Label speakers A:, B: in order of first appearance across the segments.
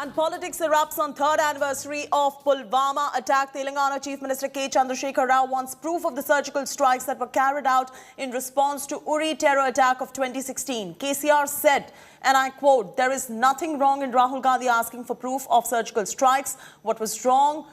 A: And politics erupts on third anniversary of Pulwama attack. Telangana Chief Minister K. Chandrashekhar Rao wants proof of the surgical strikes that were carried out in response to Uri terror attack of 2016. KCR said, and I quote, "There is nothing wrong in Rahul Gandhi asking for proof of surgical strikes. What was wrong?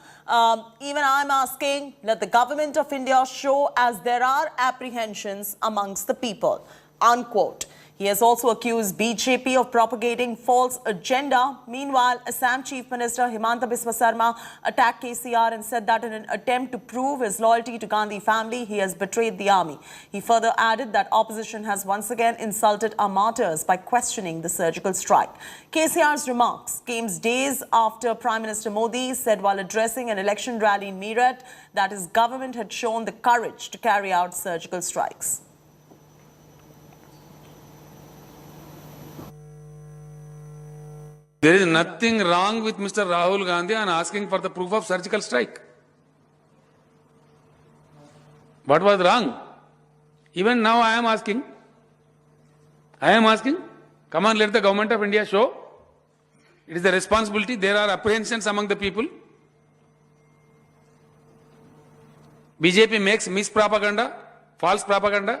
A: Even I'm asking, let the government of India show as there are apprehensions amongst the people." Unquote. He has also accused BJP of propagating false agenda. Meanwhile, Assam Chief Minister Himanta Biswa Sarma attacked KCR and said that in an attempt to prove his loyalty to Gandhi family, he has betrayed the army. He further added that opposition has once again insulted our martyrs by questioning the surgical strike. KCR's remarks came days after Prime Minister Modi said while addressing an election rally in Meerut that his government had shown the courage to carry out surgical strikes.
B: There is nothing wrong with Mr. Rahul Gandhi on asking for the proof of surgical strike. What was wrong? Even now I am asking. Come on, let the government of India show. It is the responsibility. There are apprehensions among the people. BJP makes mispropaganda, false propaganda.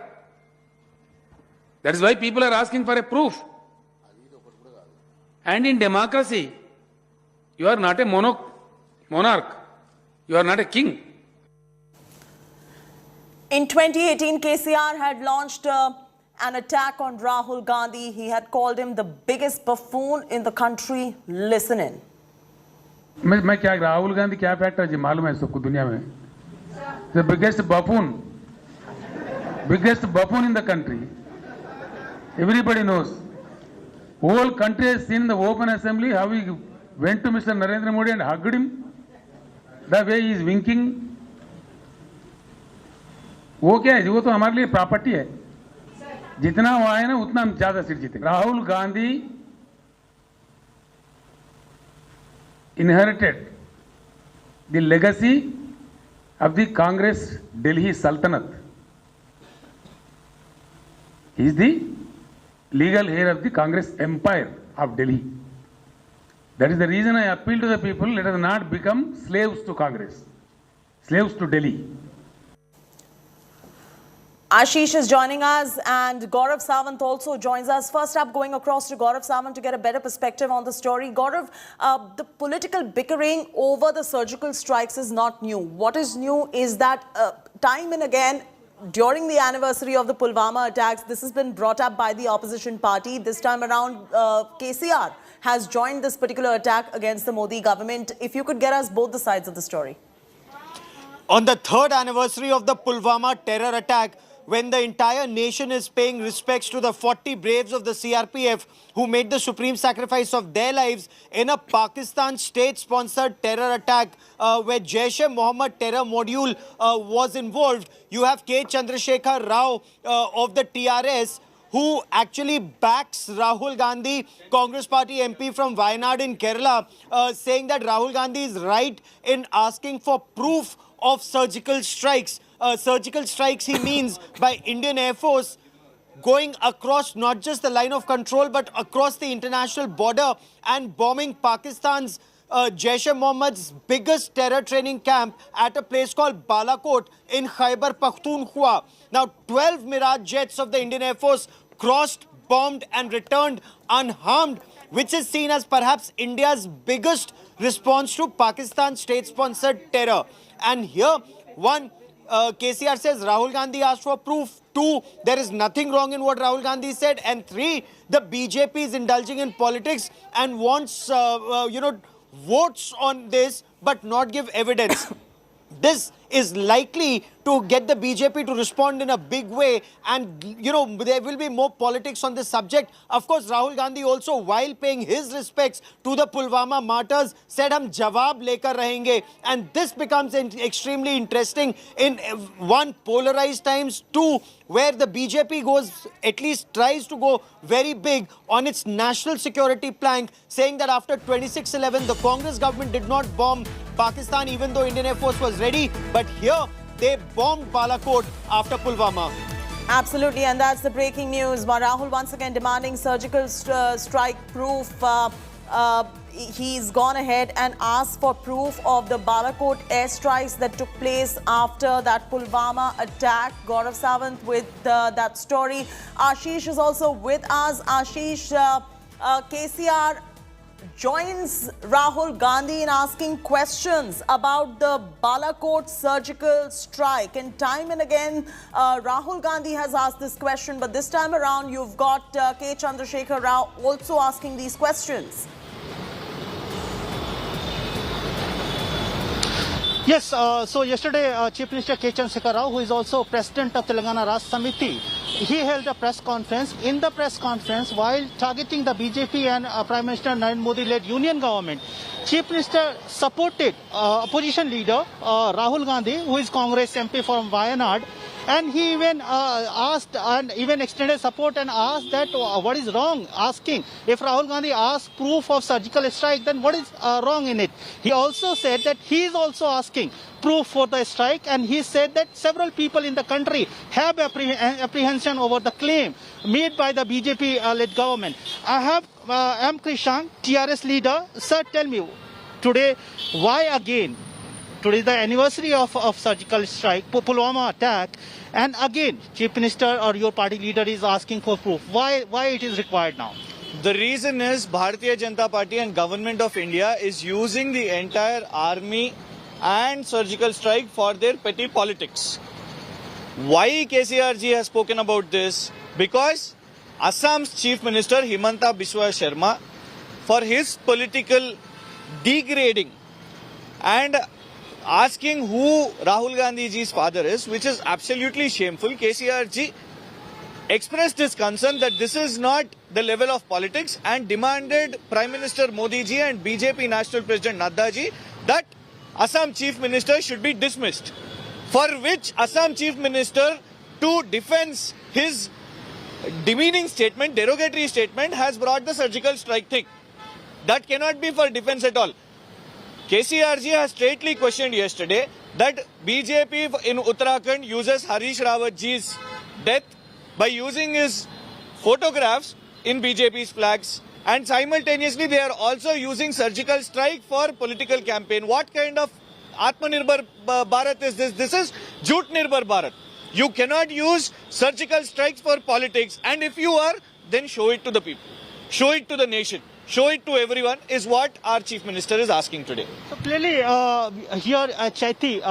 B: That is why people are asking for a proof. And in democracy, you are not a monarch. You are not a king.
A: In 2018, KCR had launched an attack on Rahul Gandhi. He had called him the biggest buffoon in the country. Listen in.
C: मैं क्या राहुल गांधी क्या factor G मालूम है सबको दुनिया में the biggest buffoon in the country. Everybody knows. Whole country has seen the open assembly how he went to Mr. Narendra Modi and hugged him. The way he is winking. वो क्या है? वो तो हमारे लिए प्रॉपर्टी है. जितना हुआ है ना उतना हम ज्यादा सीट जीते. Rahul Gandhi inherited the legacy of the Congress Delhi Sultanate. He is the legal heir of the Congress empire of Delhi. That is the reason I appeal to the people, let us not become slaves to Congress, slaves to Delhi.
A: Ashish is joining us and Gaurav Sawant also joins us. First up, going across to Gaurav Sawant to get a better perspective on the story. Gaurav, the political bickering over the surgical strikes is not new. What is new is that time and again, during the anniversary of the Pulwama attacks, this has been brought up by the opposition party. This time around, KCR has joined this particular attack against the Modi government. If you could get us both the sides of the story.
D: On the third anniversary of the Pulwama terror attack, when the entire nation is paying respects to the 40 braves of the CRPF who made the supreme sacrifice of their lives in a Pakistan state-sponsored terror attack where Jaish-e-Mohammed terror module was involved, you have K. Chandrashekhar Rao of the TRS who actually backs Rahul Gandhi, Congress Party MP from Wayanad in Kerala, saying that Rahul Gandhi is right in asking for proof of surgical strikes. Surgical strikes he means by Indian Air Force going across not just the line of control but across the international border and bombing Pakistan's Jaish-e-Mohammed's biggest terror training camp at a place called Balakot in Khyber Pakhtunkhwa. Now 12 Mirage jets of the Indian Air Force crossed, bombed and returned unharmed, which is seen as perhaps India's biggest response to Pakistan's state-sponsored terror. And here, one, KCR says Rahul Gandhi asked for proof. Two, there is nothing wrong in what Rahul Gandhi said. And three, the BJP is indulging in politics and wants, votes on this but not give evidence. This is likely to get the BJP to respond in a big way and, there will be more politics on this subject. Of course, Rahul Gandhi also, while paying his respects to the Pulwama martyrs, said, "Hum jawab lekar rahenge." And this becomes extremely interesting in one, polarized times, two, where the BJP goes, at least tries to go very big on its national security plank, saying that after 26/11, the Congress government did not bomb Pakistan, even though Indian Air Force was ready. But here, they bombed Balakot after Pulwama.
A: Absolutely, and that's the breaking news. Rahul once again demanding surgical strike proof. he's gone ahead and asked for proof of the Balakot airstrikes that took place after that Pulwama attack. Gaurav Sawant with that story. Ashish is also with us. Ashish, KCR joins Rahul Gandhi in asking questions about the Balakot surgical strike. And time and again, Rahul Gandhi has asked this question, but this time around, you've got K. Chandrashekhar Rao also asking these questions.
E: Yes, so yesterday Chief Minister K. Chandrashekhar Rao, who is also President of Telangana Rashtra Samiti, he held a press conference. In the press conference, while targeting the BJP and Prime Minister Narendra Modi-led union government, Chief Minister supported opposition leader Rahul Gandhi, who is Congress MP from Wayanad, and he even asked and even extended support and asked that what is wrong, asking if Rahul Gandhi asked proof of surgical strike, then what is wrong in it. He also said that he is also asking proof for the strike, and he said that several people in the country have apprehension over the claim made by the BJP-led government. I have M. Krishang, TRS leader. Sir, tell me today why again? Today is the anniversary of surgical strike, Pulwama attack, and again, Chief Minister or your party leader is asking for proof. Why it is required now?
D: The reason is Bharatiya Janata Party and Government of India is using the entire army and surgical strike for their petty politics. Why KCRG has spoken about this? Because Assam's Chief Minister Himanta Biswa Sharma, for his political degrading and asking who Rahul Gandhi's father is, which is absolutely shameful, KCRG expressed his concern that this is not the level of politics and demanded Prime Minister Modi ji and BJP National President Nadda ji that Assam Chief Minister should be dismissed. For which Assam Chief Minister, to defend his demeaning statement, derogatory statement, has brought the surgical strike thing. That cannot be for defense at all. KCRG has straightly questioned yesterday that BJP in Uttarakhand uses Harish Rawat ji's death by using his photographs in BJP's flags, and simultaneously they are also using surgical strike for political campaign. What kind of Atmanirbhar Bharat is this? This is Jhoot Nirbhar Bharat. You cannot use surgical strikes for politics, and if you are, then show it to the people, show it to the nation. Show it to everyone is what our Chief Minister is asking today.
E: So clearly, here Chaiti,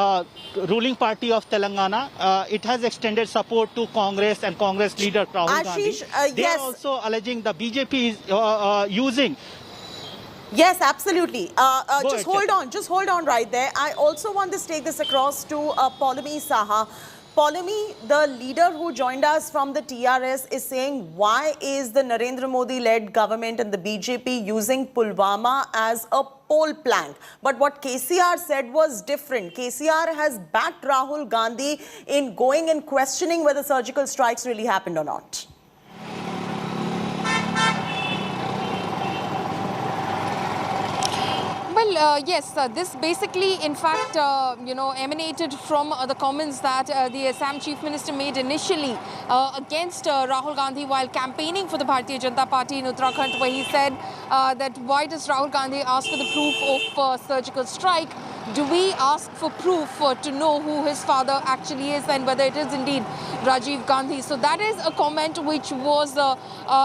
E: ruling party of Telangana, it has extended support to Congress and Congress leader Rahul
A: Ashish,
E: Gandhi. They
A: yes.
E: are also alleging the BJP is using.
A: Yes, absolutely. Just
E: ahead,
A: hold on right there. I also want to take this across to Paulami Saha. Paulami, the leader who joined us from the TRS, is saying, why is the Narendra Modi-led government and the BJP using Pulwama as a poll plank? But what KCR said was different. KCR has backed Rahul Gandhi in going and questioning whether surgical strikes really happened or not.
F: Well, yes, this basically, in fact, emanated from the comments that the Assam Chief Minister made initially against Rahul Gandhi while campaigning for the Bharatiya Janata Party in Uttarakhand, where he said that why does Rahul Gandhi ask for the proof of surgical strike? Do we ask for proof to know who his father actually is and whether it is indeed Rajiv Gandhi? So that is a comment which was,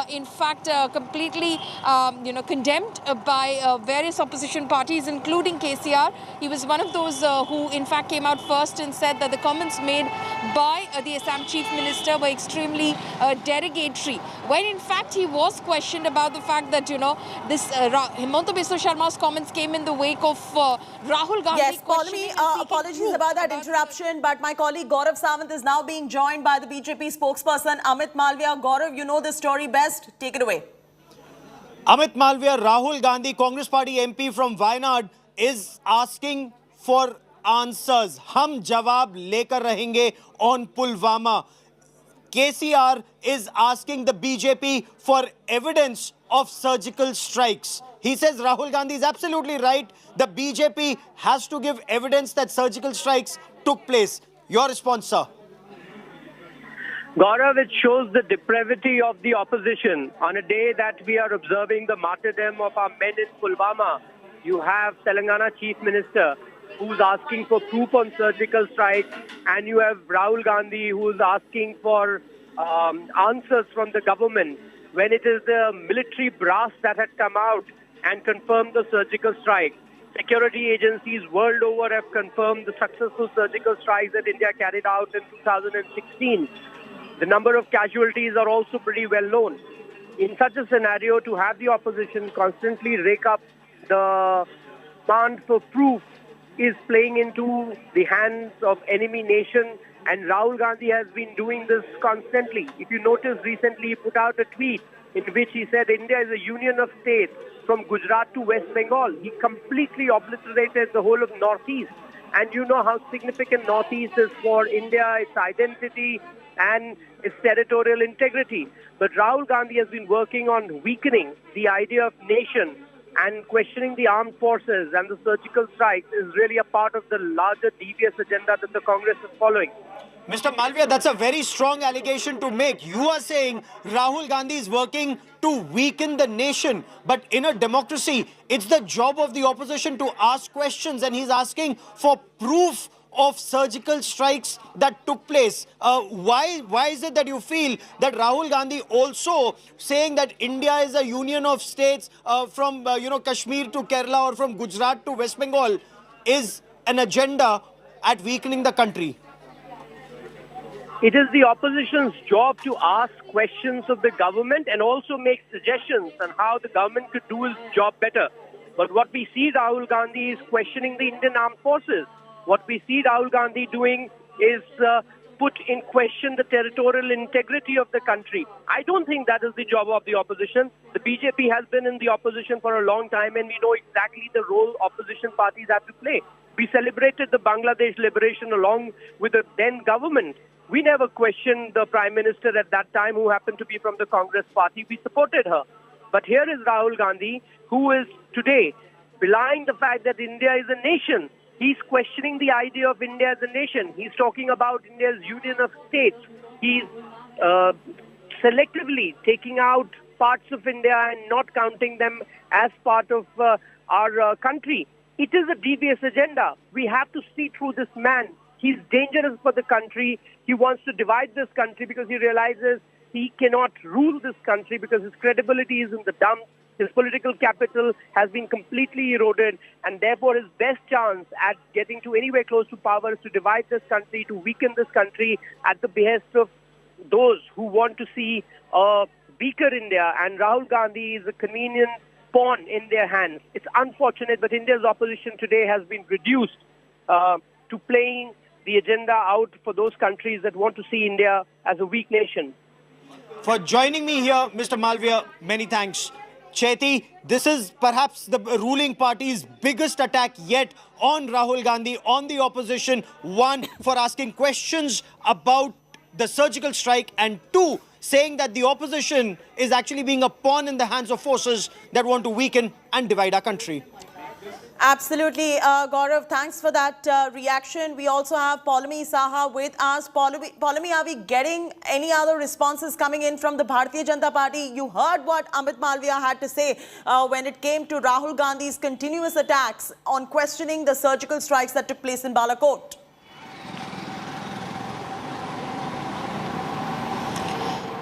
F: in fact, completely, condemned by various opposition parties, including KCR. He was one of those who, in fact, came out first and said that the comments made by the Assam Chief Minister were extremely derogatory. When, in fact, he was questioned about the fact that, this Himanta Biswa Sharma's comments came in the wake of Rahul Gandhi.
A: Yes, Paulami, apologies about that interruption, but my colleague Gaurav Sawant is now being joined by the BJP spokesperson Amit Malviya. Gaurav, you know the story best. Take it away.
D: Amit Malviya, Rahul Gandhi, Congress Party MP from Wayanad, is asking for answers. Hum jawab lekar rahenge on Pulwama. KCR is asking the BJP for evidence of surgical strikes. He says Rahul Gandhi is absolutely right. The BJP has to give evidence that surgical strikes took place. Your response, sir?
G: Gaurav, it shows the depravity of the opposition. On a day that we are observing the martyrdom of our men in Pulwama, you have Telangana Chief Minister who's asking for proof on surgical strike, and you have Rahul Gandhi who's asking for answers from the government when it is the military brass that had come out and confirmed the surgical strike. Security agencies world over have confirmed the successful surgical strikes that India carried out in 2016. The number of casualties are also pretty well known. In such a scenario, to have the opposition constantly rake up the demand for proof is playing into the hands of enemy nation, and Rahul Gandhi has been doing this constantly. If you notice, recently he put out a tweet in which he said India is a union of states from Gujarat to West Bengal. He completely obliterated the whole of Northeast. And you know how significant Northeast is for India, its identity and its territorial integrity. But Rahul Gandhi has been working on weakening the idea of nation, and questioning the armed forces and the surgical strikes is really a part of the larger devious agenda that the Congress is following.
D: Mr. Malviya, that's a very strong allegation to make. You are saying Rahul Gandhi is working to weaken the nation. But in a democracy, it's the job of the opposition to ask questions, and he's asking for proof of surgical strikes that took place. Why is it that you feel that Rahul Gandhi also saying that India is a union of states from Kashmir to Kerala or from Gujarat to West Bengal is an agenda at weakening the country?
G: It is the opposition's job to ask questions of the government and also make suggestions on how the government could do its job better. But what we see Rahul Gandhi is questioning the Indian Armed Forces. What we see Rahul Gandhi doing is put in question the territorial integrity of the country. I don't think that is the job of the opposition. The BJP has been in the opposition for a long time, and we know exactly the role opposition parties have to play. We celebrated the Bangladesh liberation along with the then government. We never questioned the Prime Minister at that time, who happened to be from the Congress party. We supported her. But here is Rahul Gandhi, who is today belying the fact that India is a nation. He's questioning the idea of India as a nation. He's talking about India's union of states. He's selectively taking out parts of India and not counting them as part of our country. It is a devious agenda. We have to see through this man. He's dangerous for the country. He wants to divide this country because he realizes he cannot rule this country because his credibility is in the dumps. His political capital has been completely eroded, and therefore his best chance at getting to anywhere close to power is to divide this country, to weaken this country at the behest of those who want to see a weaker India. And Rahul Gandhi is a convenient pawn in their hands. It's unfortunate, but India's opposition today has been reduced to playing the agenda out for those countries that want to see India as a weak nation.
D: For joining me here, Mr. Malviya, many thanks. Chaiti, this is perhaps the ruling party's biggest attack yet on Rahul Gandhi, on the opposition. One, for asking questions about the surgical strike, and two, saying that the opposition is actually being a pawn in the hands of forces that want to weaken and divide our country.
A: Absolutely. Gaurav, thanks for that reaction. We also have Paulami Saha with us. Paulami, are we getting any other responses coming in from the Bharatiya Janata Party? You heard what Amit Malviya had to say when it came to Rahul Gandhi's continuous attacks on questioning the surgical strikes that took place in Balakot.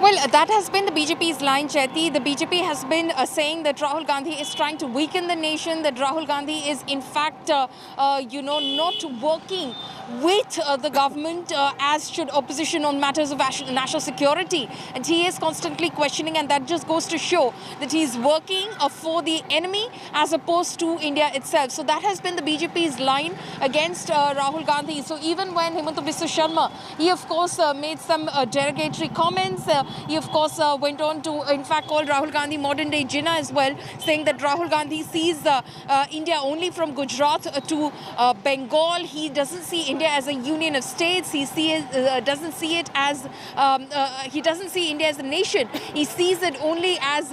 F: Well, that has been the BJP's line, Chaiti. The BJP has been saying that Rahul Gandhi is trying to weaken the nation, that Rahul Gandhi is in fact, not working with the government as should opposition on matters of national security. And he is constantly questioning, and that just goes to show that he is working for the enemy as opposed to India itself. So that has been the BJP's line against Rahul Gandhi. So even when Himanta Biswa Sharma, he of course made some derogatory comments. He of course went on to in fact call Rahul Gandhi modern day Jinnah as well, saying that Rahul Gandhi sees India only from Gujarat to Bengal. He doesn't see India as a union of states. He doesn't see it as he doesn't see India as a nation. He sees it only as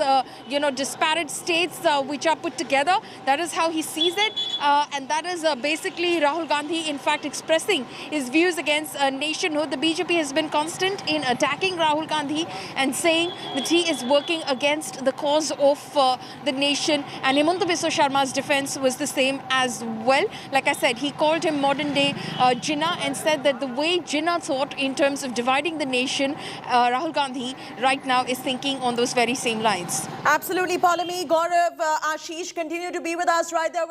F: disparate states which are put together. That is how he sees it. and that is basically Rahul Gandhi, in fact, expressing his views against nationhood. The BJP has been constant in attacking Rahul Gandhi and saying that he is working against the cause of the nation. And Himanta Biswa Sharma's defense was the same as well. Like I said, he called him modern day Jinnah and said that the way Jinnah thought in terms of dividing the nation, Rahul Gandhi right now is thinking on those very same lines.
A: Absolutely, Paulami. Gaurav, Ashish, continue to be with us right there.